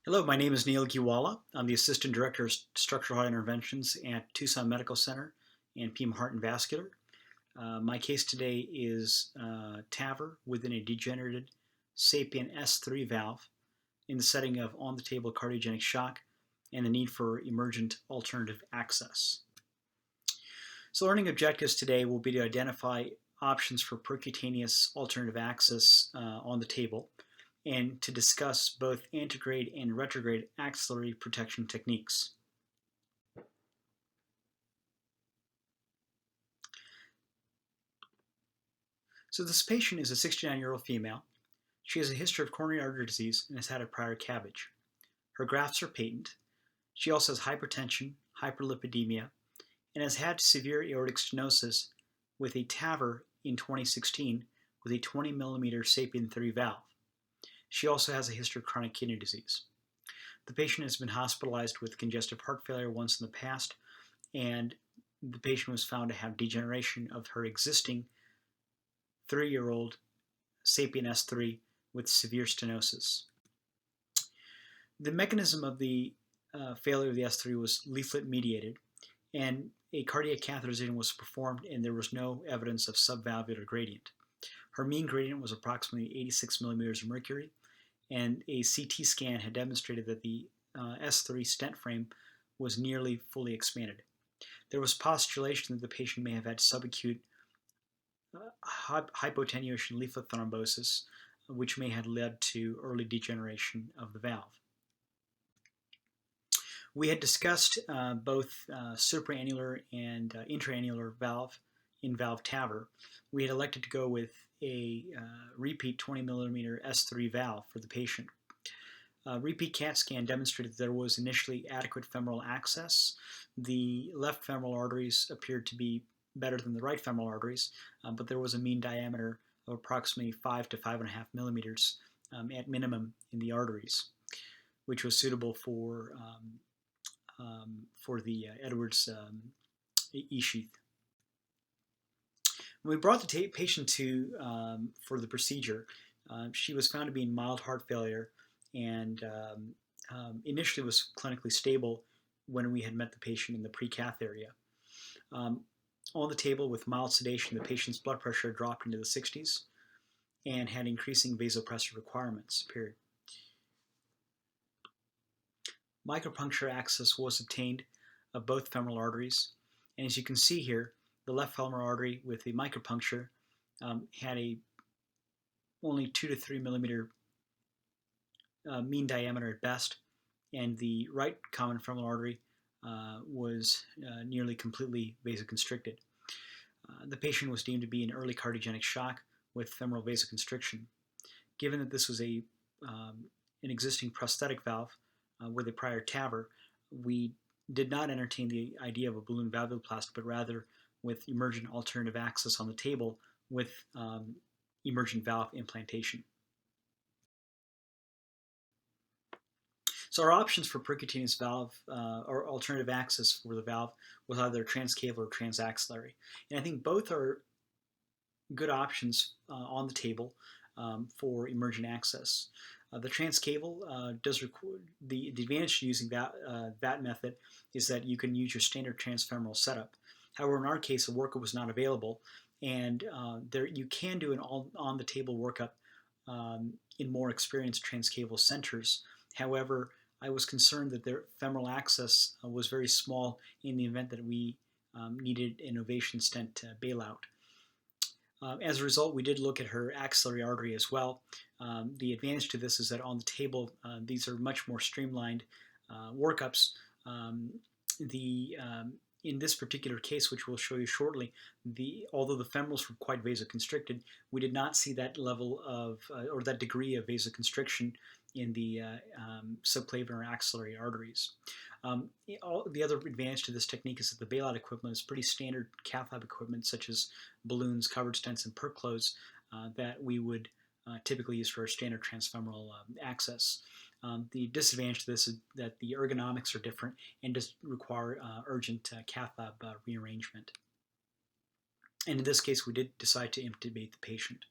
Hello, my name is Neil Giwala. I'm the Assistant Director of Structural Heart Interventions at Tucson Medical Center and Pima Heart and Vascular. My case today is TAVR within a degenerated SAPIEN S3 valve in the setting of on-the-table cardiogenic shock and the need for emergent alternative access. So learning objectives today will be to identify options for percutaneous alternative access on the table, and to discuss both antegrade and retrograde axillary protection techniques. So this patient is a 69-year-old female. She has a history of coronary artery disease and has had a prior CABG. Her grafts are patent. She also has hypertension, hyperlipidemia, and has had severe aortic stenosis with a TAVR in 2016 with a 20 millimeter SAPIEN 3 valve. She also has a history of chronic kidney disease. The patient has been hospitalized with congestive heart failure once in the past, and the patient was found to have degeneration of her existing 3-year-old SAPIEN S3 with severe stenosis. The mechanism of the failure of the S3 was leaflet mediated, and a cardiac catheterization was performed, and there was no evidence of subvalvular gradient. Her mean gradient was approximately 86 millimeters of mercury, and a CT scan had demonstrated that the S3 stent frame was nearly fully expanded. There was postulation that the patient may have had subacute hypotenuation leaflet thrombosis, which may have led to early degeneration of the valve. We had discussed both supraannular and intraannular valve in valve TAVR. We had elected to go with a repeat 20 millimeter S3 valve for the patient. Repeat CAT scan demonstrated that there was initially adequate femoral access. The left femoral arteries appeared to be better than the right femoral arteries, but there was a mean diameter of approximately 5 to 5.5 millimeters at minimum in the arteries, which was suitable for the Edwards E-sheath. When we brought the patient to for the procedure, she was found to be in mild heart failure and initially was clinically stable when we had met the patient in the pre-cath area. On the table with mild sedation, the patient's blood pressure dropped into the 60s and had increasing vasopressor requirements, period. Micropuncture access was obtained of both femoral arteries, and as you can see here, the left femoral artery with the micropuncture had a only 2 to 3 millimeter mean diameter at best, and the right common femoral artery was nearly completely vasoconstricted. The patient was deemed to be in early cardiogenic shock with femoral vasoconstriction. Given that this was an existing prosthetic valve with a prior TAVR, we did not entertain the idea of a balloon valvuloplasty, but rather with emergent alternative access on the table with emergent valve implantation. So our options for percutaneous valve or alternative access for the valve was either transcaval or transaxillary. And I think both are good options on the table for emergent access. The transcaval does record the advantage to using that method is that you can use your standard transfemoral setup. However, in our case, a workup was not available, and you can do an on-the-table workup in more experienced transcaval centers. However, I was concerned that their femoral access was very small in the event that we needed an ovation stent bailout. As a result, we did look at her axillary artery as well. The advantage to this is that on the table, these are much more streamlined workups. In this particular case, which we'll show you shortly, although the femorals were quite vasoconstricted, we did not see that level of, or that degree of vasoconstriction in the subclavian or axillary arteries. The other advantage to this technique is that the bailout equipment is pretty standard cath lab equipment, such as balloons, covered stents, and Perc clothes that we would typically use for our standard transfemoral access. The disadvantage to this is that the ergonomics are different and just require urgent cath lab rearrangement. And in this case, we did decide to intubate the patient.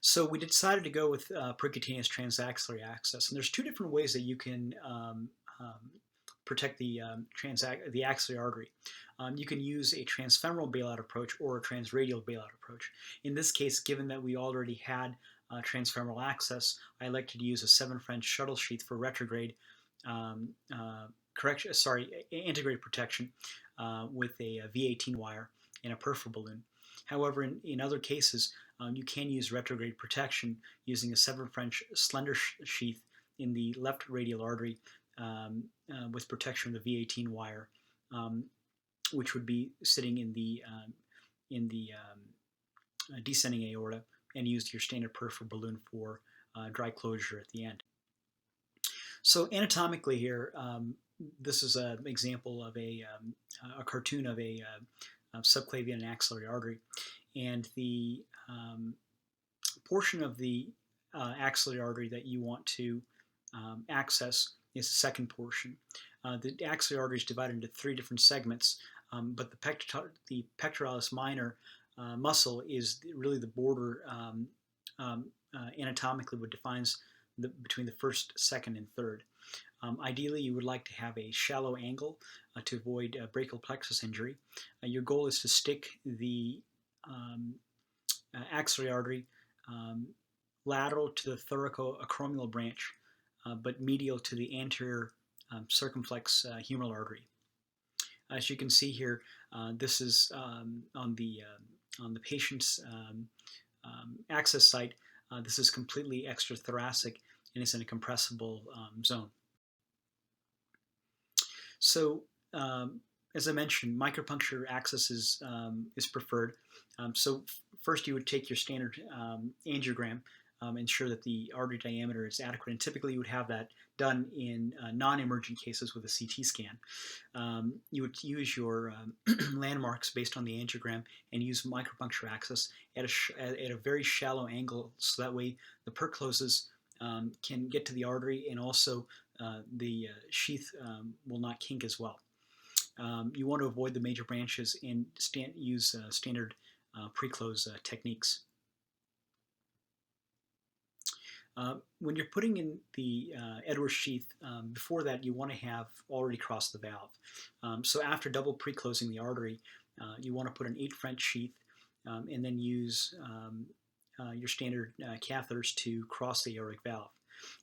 So we decided to go with percutaneous transaxillary access, and there's two different ways that you can protect the axillary artery. You can use a transfemoral bailout approach or a transradial bailout approach. In this case, given that we already had transfemoral access, I elected to use a 7 French shuttle sheath for retrograde integrated protection with a V18 wire and a peripheral balloon. However, in other cases, you can use retrograde protection using a 7 French slender sheath in the left radial artery with protection of the V18 wire, which would be sitting in the descending aorta, and use your standard peripheral balloon for dry closure at the end. So anatomically here, this is an example of a cartoon of a subclavian and axillary artery, and the portion of the axillary artery that you want to access is the second portion. The axillary artery is divided into 3 different segments, but the pectoralis minor muscle is really the border anatomically what defines between the first, second, and third. Ideally, you would like to have a shallow angle to avoid brachial plexus injury. Your goal is to stick the axillary artery lateral to the thoracoacromial branch, but medial to the anterior circumflex humeral artery. As you can see here, this is on the patient's access site. This is completely extrathoracic and is in a compressible zone. So, as I mentioned, micropuncture access is preferred. So first you would take your standard angiogram, ensure that the artery diameter is adequate, and typically you would have that done in non-emergent cases with a CT scan. You would use your landmarks based on the angiogram and use micropuncture access at a very shallow angle, so that way the Perc closes can get to the artery, and also the sheath will not kink as well. You want to avoid the major branches and use standard pre-close techniques. When you're putting in the Edwards sheath, before that you want to have already crossed the valve. So after double pre-closing the artery, you want to put an 8 French sheath and then use your standard catheters to cross the aortic valve.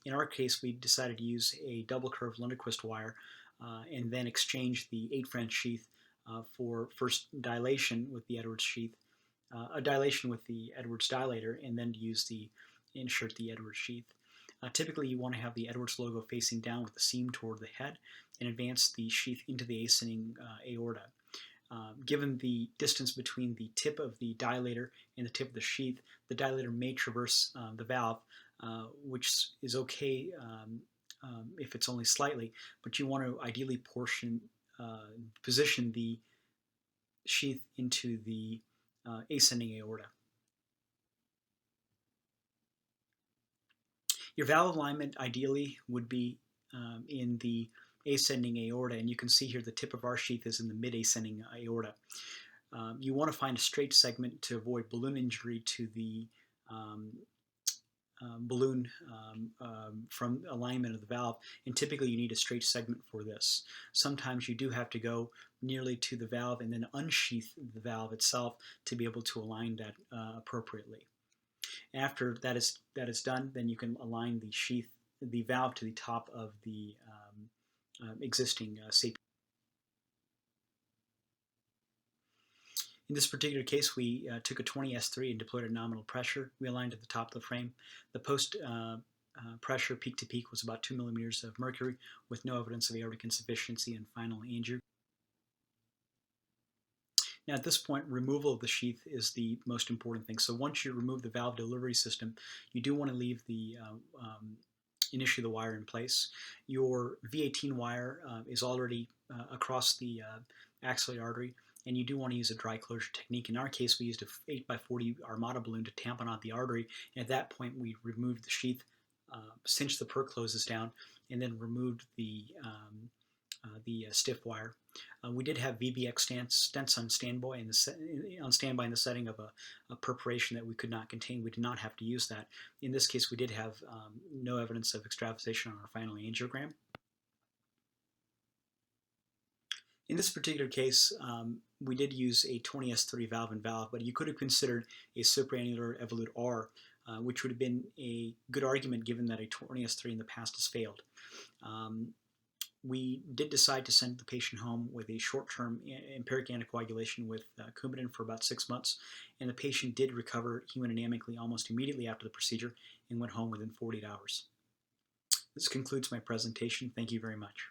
In our case, we decided to use a double curved Lundquist wire and then exchange the 8 French sheath for first dilation with the Edwards sheath, a dilation with the Edwards dilator, and then insert the Edwards sheath. Typically, you want to have the Edwards logo facing down with the seam toward the head and advance the sheath into the ascending aorta. Given the distance between the tip of the dilator and the tip of the sheath, the dilator may traverse the valve, which is okay if it's only slightly, but you want to ideally position the sheath into the ascending aorta. Your valve alignment ideally would be in the ascending aorta, and you can see here the tip of our sheath is in the mid-ascending aorta. You want to find a straight segment to avoid balloon injury to the balloon from alignment of the valve, and typically you need a straight segment for this. Sometimes you do have to go nearly to the valve and then unsheath the valve itself to be able to align that appropriately. After that is done, then you can align the valve to the top of the existing sapien. In this particular case, we took a 20S3 and deployed a nominal pressure. We aligned at the top of the frame. The post pressure peak to peak was about 2 millimeters of mercury with no evidence of aortic insufficiency and final angio. Now at this point, removal of the sheath is the most important thing. So once you remove the valve delivery system, you do want to leave the initially the wire in place. Your V18 wire is already across the axillary artery, and you do want to use a dry closure technique. In our case, we used a 8x40 Armada balloon to tampen out the artery, and at that point we removed the sheath, cinched the Perc closes down, and then removed the the stiff wire. We did have VBX stents on standby in the setting of a perforation that we could not contain. We did not have to use that. In this case, we did have no evidence of extravasation on our final angiogram. In this particular case, we did use a 20S3 valve and valve, but you could have considered a supraannular evolute R, which would have been a good argument given that a 20S3 in the past has failed. We did decide to send the patient home with a short-term empiric anticoagulation with Coumadin for about 6 months, and the patient did recover hemodynamically almost immediately after the procedure and went home within 48 hours. This concludes my presentation. Thank you very much.